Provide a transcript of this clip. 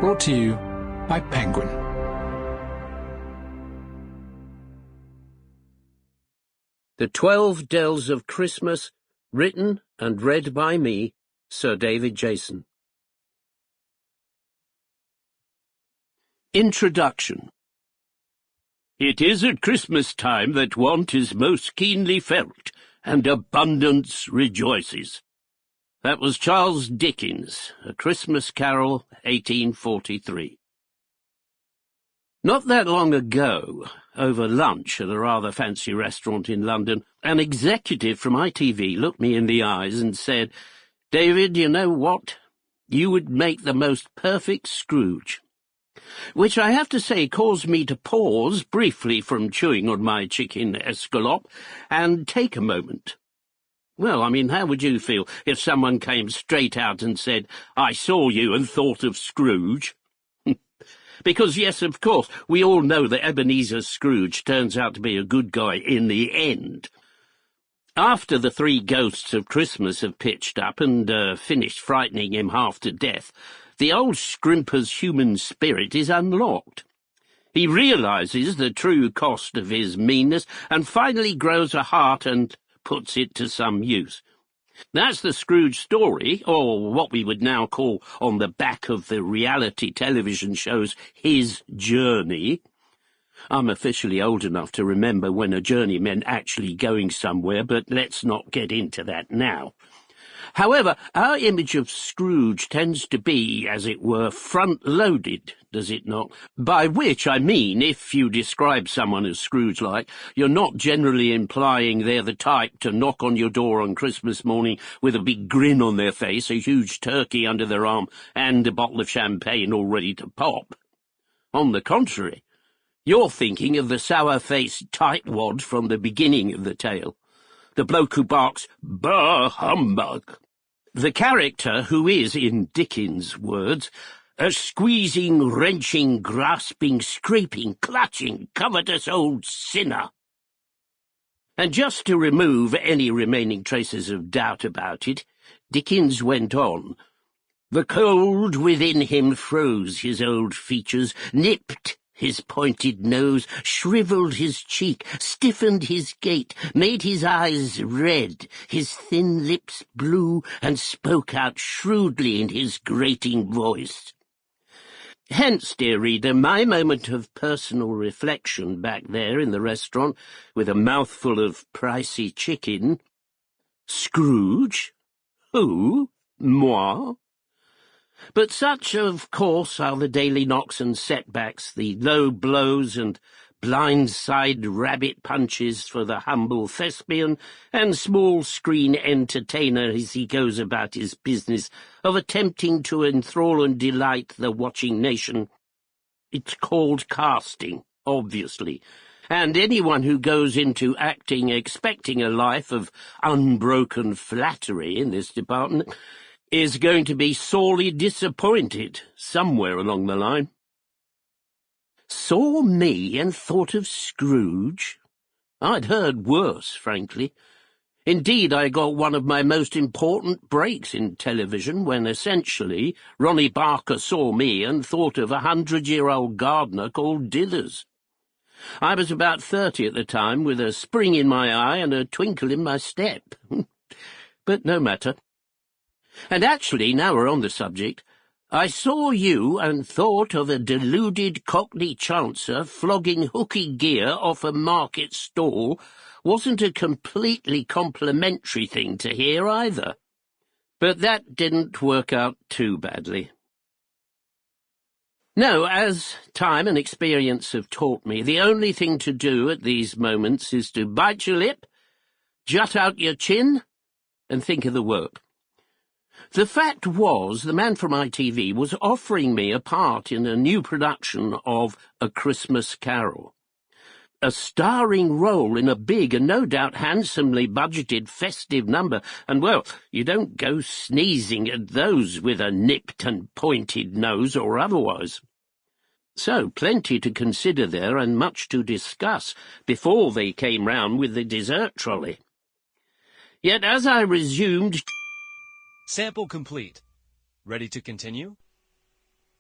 Brought to you by Penguin. The 12 Dells of Christmas, written and read by me, Sir David Jason. Introduction. It is at Christmas time that want is most keenly felt, and abundance rejoices. That was Charles Dickens, A Christmas Carol, 1843. Not that long ago, over lunch at a rather fancy restaurant in London, an executive from ITV looked me in the eyes and said, "David, you know what? You would make the most perfect Scrooge." Which I have to say caused me to pause briefly from chewing on my chicken escalope and take a moment. Well, I mean, how would you feel if someone came straight out and said, "I saw you and thought of Scrooge"? Because, yes, of course, we all know that Ebenezer Scrooge turns out to be a good guy in the end. After the three ghosts of Christmas have pitched up and finished frightening him half to death, the old scrimper's human spirit is unlocked. He realizes the true cost of his meanness and finally grows a heart and puts it to some use. That's the Scrooge story, or what we would now call, on the back of the reality television shows, his journey. I'm officially old enough to remember when a journey meant actually going somewhere, but let's not get into that now. However, our image of Scrooge tends to be, as it were, front-loaded, does it not? By which I mean, if you describe someone as Scrooge-like, you're not generally implying they're the type to knock on your door on Christmas morning with a big grin on their face, a huge turkey under their arm, and a bottle of champagne all ready to pop. On the contrary, you're thinking of the sour-faced tightwad from the beginning of the tale, the bloke who barks, "Bah, humbug!" The character who is, in Dickens' words, a squeezing, wrenching, grasping, scraping, clutching, covetous old sinner. And just to remove any remaining traces of doubt about it, Dickens went on. The cold within him froze his old features, nipped his pointed nose, shrivelled his cheek, stiffened his gait, made his eyes red, his thin lips blue, and spoke out shrewdly in his grating voice. Hence, dear reader, my moment of personal reflection back there in the restaurant with a mouthful of pricey chicken. Scrooge? Who? Moi? But such, of course, are the daily knocks and setbacks, the low blows and blindside rabbit punches for the humble thespian and small-screen entertainer as he goes about his business of attempting to enthrall and delight the watching nation. It's called casting, obviously, and anyone who goes into acting expecting a life of unbroken flattery in this department is going to be sorely disappointed somewhere along the line. Saw me and thought of Scrooge? I'd heard worse, frankly. Indeed, I got one of my most important breaks in television when, essentially, Ronnie Barker saw me and thought of a 100-year-old gardener called Dillers. I was about 30 at the time, with a spring in my eye and a twinkle in my step. But no matter. And actually, now we're on the subject, I saw you and thought of a deluded Cockney chancer flogging hooky gear off a market stall wasn't a completely complimentary thing to hear either. But that didn't work out too badly. No, as time and experience have taught me, the only thing to do at these moments is to bite your lip, jut out your chin, and think of the work. The fact was, the man from ITV was offering me a part in a new production of A Christmas Carol. A starring role in a big and no doubt handsomely budgeted festive number, and, well, you don't go sneezing at those with a nipped and pointed nose or otherwise. So, plenty to consider there and much to discuss before they came round with the dessert trolley. Yet as I resumed... Sample complete. Ready to continue?